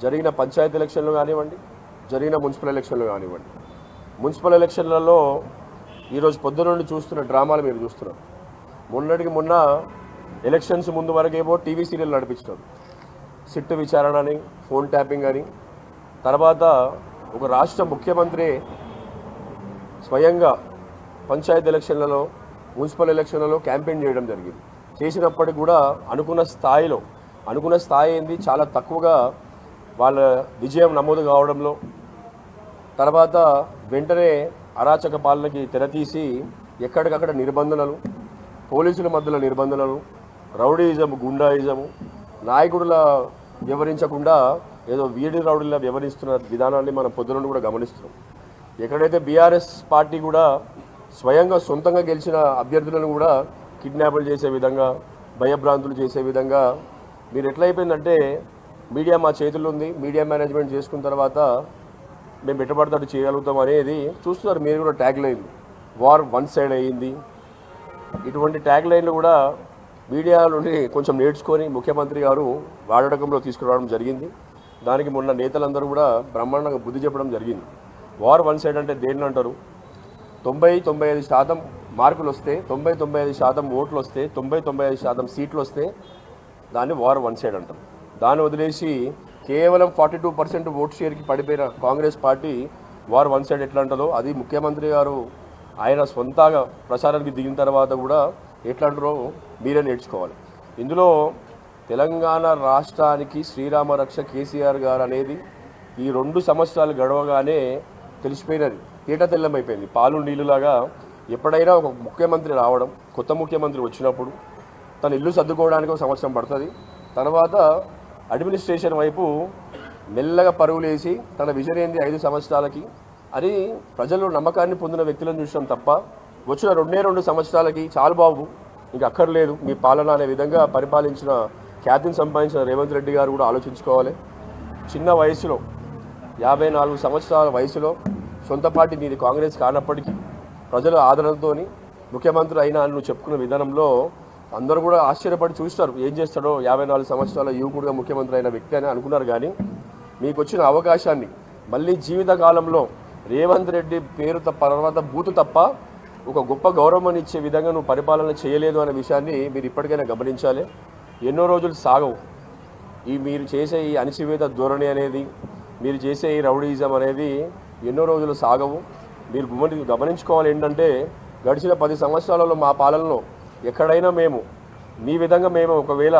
జరిగిన పంచాయతీ ఎలక్షన్లు కానివ్వండి, జరిగిన మున్సిపల్ ఎలక్షన్లు కానివ్వండి. మున్సిపల్ ఎలక్షన్లలో ఈరోజు పొద్దున నుండి చూస్తున్న డ్రామాలు మీరు చూస్తున్నారు. మొన్నటికి మొన్న ఎలక్షన్స్ ముందు వరకేమో టీవీ సీరియల్ నడిపించినారు, సిట్టు విచారణ అని, ఫోన్ ట్యాపింగ్ అని. తర్వాత ఒక రాష్ట్ర ముఖ్యమంత్రి స్వయంగా పంచాయతీ ఎలక్షన్లలో, మున్సిపల్ ఎలక్షన్లలో క్యాంపెయిన్ చేయడం జరిగింది. చేసినప్పటికి కూడా అనుకున్న స్థాయి ఏంది, చాలా తక్కువగా వాళ్ళ విజయం నమోదు కావడంలో, తర్వాత వెంటనే అరాచక పాలనకి తెరతీసి ఎక్కడికక్కడ నిర్బంధనలు, పోలీసుల మధ్యలో నిర్బంధనలు, రౌడీయిజము, గుండాయిజము, నాయకుడుల వ్యవహరించకుండా ఏదో వీడి రౌడీలా వ్యవహరిస్తున్న విధానాన్ని మనం పొద్దున కూడా గమనిస్తున్నాం. ఎక్కడైతే బీఆర్ఎస్ పార్టీ కూడా స్వయంగా సొంతంగా గెలిచిన అభ్యర్థులను కూడా కిడ్నాపులు చేసే విధంగా, భయభ్రాంతులు చేసే విధంగా మీరు ఎట్లయిపోయిందంటే, మీడియా మా చేతుల్లో ఉంది, మీడియా మేనేజ్మెంట్ చేసుకున్న తర్వాత మేము పెట్టుబడితోటి చేయగలుగుతాం అనేది చూస్తున్నారు. మీరు కూడా ట్యాగ్ లైన్లు, వార్ వన్ సైడ్ అయ్యింది, ఇటువంటి ట్యాగ్ లైన్లు కూడా మీడియా నుండి కొంచెం నేర్చుకొని ముఖ్యమంత్రి గారు వాడకంలో తీసుకురావడం జరిగింది. దానికి మొన్న నేతలందరూ కూడా బ్రహ్మాండంగా బుద్ధి చెప్పడం జరిగింది. వార్ వన్ సైడ్ అంటే దేన్ని అంటారు? 90-95% మార్కులు వస్తే, 90-95% ఓట్లు వస్తే, 90-95% సీట్లు వస్తే దాన్ని వార్ వన్ సైడ్ అంటారు. దాన్ని వదిలేసి కేవలం 42% ఓట్ షేర్కి పడిపోయిన Congress party war one side ఎట్లా అంటారో, అది ముఖ్యమంత్రి గారు ఆయన సొంతగా ప్రచారానికి దిగిన తర్వాత కూడా ఎట్లా అంటారో మీరే నేర్చుకోవాలి. ఇందులో తెలంగాణ రాష్ట్రానికి శ్రీరామ రక్ష కేసీఆర్ గారు అనేది ఈ 2 సంవత్సరాలు గడవగానే తెలిసిపోయినది, పీట తెల్లమైపోయింది. పాలు నీళ్ళులాగా ఎప్పుడైనా ఒక ముఖ్యమంత్రి రావడం, కొత్త ముఖ్యమంత్రి వచ్చినప్పుడు తన ఇల్లు సర్దుకోవడానికి 1 సంవత్సరం పడుతుంది. తర్వాత అడ్మినిస్ట్రేషన్ వైపు మెల్లగా పరుగులేసి తన విజన్ ఏంది 5 సంవత్సరాలకి అని ప్రజలు నమ్మకాన్ని పొందిన వ్యక్తులను చూసాం తప్ప, వచ్చిన 2 సంవత్సరాలకి చాలు బాబు ఇంక అక్కర్లేదు మీ పాలన అనే విధంగా పరిపాలించిన, ఖ్యాతిని సంపాదించిన రేవంత్ రెడ్డి గారు కూడా ఆలోచించుకోవాలి. చిన్న వయసులో 54 సంవత్సరాల వయసులో సొంత పార్టీ నీది కాంగ్రెస్ కానప్పటికీ ప్రజల ఆదరణతో ముఖ్యమంత్రి అయినా అని నువ్వు చెప్పుకున్న విధానంలో అందరూ కూడా ఆశ్చర్యపడి చూస్తారు, ఏం చేస్తాడో 54 సంవత్సరాల యువకుడిగా ముఖ్యమంత్రి అయిన వ్యక్తి అని అనుకున్నారు. కానీ మీకు వచ్చిన అవకాశాన్ని మళ్ళీ జీవితకాలంలో రేవంత్ రెడ్డి పేరు తర్వాత బూతు తప్ప ఒక గొప్ప గౌరవం ఇచ్చే విధంగా నువ్వు పరిపాలన చేయలేదు అనే విషయాన్ని మీరు ఇప్పటికైనా గమనించాలి. ఎన్నో రోజులు సాగవు మీరు చేసే ఈ అణచివేత ధోరణి అనేది, మీరు చేసే ఈ రౌడీయిజం అనేది ఎన్నో రోజులు సాగవు. మీరు గమనించుకోవాలి ఏంటంటే, గడిచిన 10 సంవత్సరాలలో మా పాలనలో ఎక్కడైనా మీ విధంగా మేము ఒకవేళ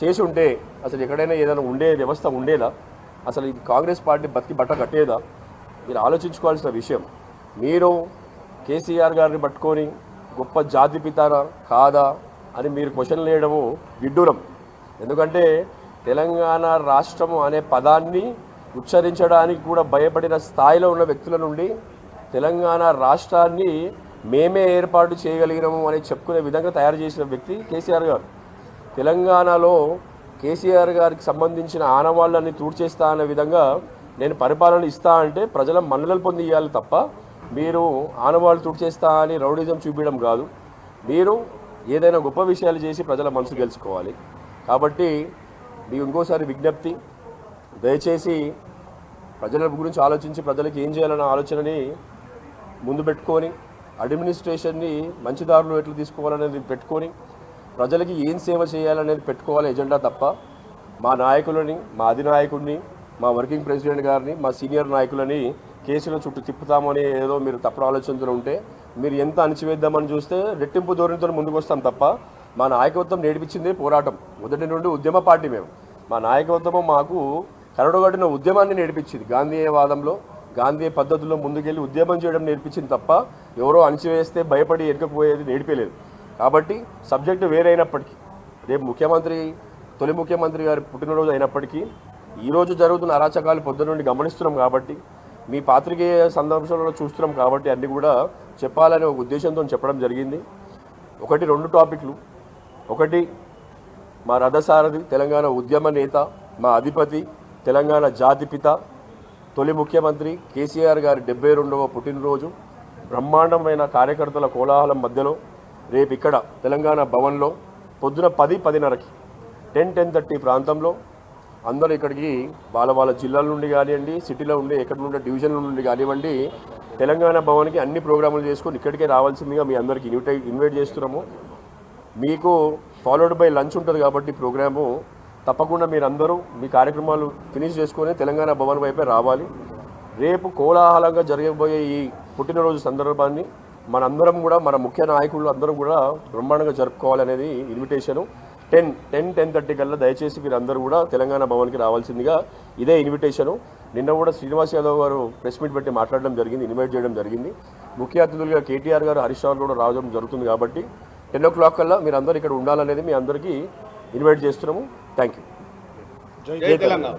చేసి ఉంటే అసలు ఎక్కడైనా ఏదైనా వ్యవస్థ ఉండేదా? అసలు ఇది కాంగ్రెస్ పార్టీ బతికి బట్ట కట్టేదా? మీరు ఆలోచించుకోవాల్సిన విషయం. మీరు కేసీఆర్ గారిని పట్టుకొని గొప్ప జాతిపితారా కాదా అని మీరు క్వశ్చన్లు వేయడము విడ్డూరం. ఎందుకంటే తెలంగాణ రాష్ట్రము అనే పదాన్ని ఉచ్చరించడానికి కూడా భయపడిన స్థాయిలో ఉన్న వ్యక్తుల నుండి తెలంగాణ రాష్ట్రాన్ని మేమే ఏర్పాటు చేయగలిగినాము అని చెప్పుకునే విధంగా తయారు చేసిన వ్యక్తి కేసీఆర్ గారు. తెలంగాణలో కేసీఆర్ గారికి సంబంధించిన ఆనవాళ్ళని తూడ్చేస్తా అనే విధంగా నేను పరిపాలన ఇస్తా అంటే ప్రజల మన్ననలు పొంది ఇవ్వాలి తప్ప, మీరు ఆనవాళ్ళు తూడ్చేస్తా అని రౌడీజం చూపించడం కాదు. మీరు ఏదైనా గొప్ప విషయాలు చేసి ప్రజల మనసు గెలుచుకోవాలి. కాబట్టి మీకు ఇంకోసారి విజ్ఞప్తి, దయచేసి ప్రజల గురించి ఆలోచించి ప్రజలకు ఏం చేయాలన్న ఆలోచనని ముందు పెట్టుకొని, అడ్మినిస్ట్రేషన్ని మంచి దారులు ఎట్లా తీసుకోవాలనేది పెట్టుకొని, ప్రజలకి ఏం సేవ చేయాలనేది పెట్టుకోవాలి ఎజెండా తప్ప, మా నాయకులని, మా అధినాయకుడిని, మా వర్కింగ్ ప్రెసిడెంట్ గారిని, మా సీనియర్ నాయకులని కేసుల చుట్టూ తిప్పుతామని ఏదో మీరు తప్పుడు ఆలోచనతో ఉంటే, మీరు ఎంత అణచివేద్దామని చూస్తే రెట్టింపు ధోరణితో ముందుకు వస్తాం తప్ప, మా నాయకత్వం నేర్పించిందే పోరాటం. మొదటి నుండి ఉద్యమ పార్టీ మేము. మా నాయకత్వం మాకు కరడుగట్టిన ఉద్యమాన్ని నేర్పించింది. గాంధీయవాదంలో, గాంధీయ పద్ధతుల్లో ముందుకెళ్ళి ఉద్యమం చేయడం నేర్పించింది తప్ప, ఎవరో అణచివేస్తే భయపడి ఎరకపోయేది నేర్పలేదు. కాబట్టి సబ్జెక్టు వేరైనప్పటికీ, రేపు తొలి ముఖ్యమంత్రి గారి పుట్టినరోజు అయినప్పటికీ, ఈరోజు జరుగుతున్న అరాచకాలు పొద్దున నుండి గమనిస్తున్నాం కాబట్టి, మీ పాత్రికేయ సందర్భంలో చూస్తున్నాం కాబట్టి అన్నీ కూడా చెప్పాలనే ఒక ఉద్దేశంతో చెప్పడం జరిగింది. 2 టాపిక్లు. ఒకటి, మా రథసారథి, తెలంగాణ ఉద్యమ నేత, మా అధిపతి, తెలంగాణ జాతిపిత, తొలి ముఖ్యమంత్రి కేసీఆర్ గారి 72వ పుట్టినరోజు బ్రహ్మాండమైన కార్యకర్తల కోలాహలం మధ్యలో రేపు ఇక్కడ తెలంగాణ భవన్లో పొద్దున 10-10:30కి 10-10:30 ప్రాంతంలో అందరూ ఇక్కడికి వాళ్ళ జిల్లాల నుండి కానివ్వండి, సిటీలో ఉండే ఎక్కడ నుండి డివిజన్ల నుండి కానివ్వండి, తెలంగాణ భవన్కి అన్ని ప్రోగ్రాములు చేసుకొని ఇక్కడికే రావాల్సిందిగా మీ అందరికీ ఇన్వైట్ చేస్తున్నాము. మీకు ఫాలోడ్ బై లంచ్ ఉంటుంది కాబట్టి ప్రోగ్రాము తప్పకుండా మీరందరూ మీ కార్యక్రమాలు ఫినిష్ చేసుకొని తెలంగాణ భవన్ వైపే రావాలి. రేపు కోలాహలంగా జరగబోయే ఈ పుట్టినరోజు సందర్భాన్ని మనందరం కూడా మన ముఖ్య నాయకులు అందరం కూడా బ్రహ్మాండంగా జరుపుకోవాలనేది ఇన్విటేషను. 10:30 కల్లా దయచేసి మీరు అందరూ కూడా తెలంగాణ భవన్కి రావాల్సిందిగా ఇదే ఇన్విటేషను. నిన్న కూడా శ్రీనివాస్ యాదవ్ గారు ప్రెస్ మీట్ పెట్టి మాట్లాడడం జరిగింది, ఇన్వైట్ చేయడం జరిగింది. ముఖ్య అతిథులుగా కేటీఆర్ గారు, హరీష్ రావు కూడా రావడం జరుగుతుంది కాబట్టి 10 o'clock కల్లా మీరు అందరూ ఇక్కడ ఉండాలనేది మీ అందరికీ ఇన్వైట్ చేస్తున్నాము. Thank you. జై తెలంగాణ.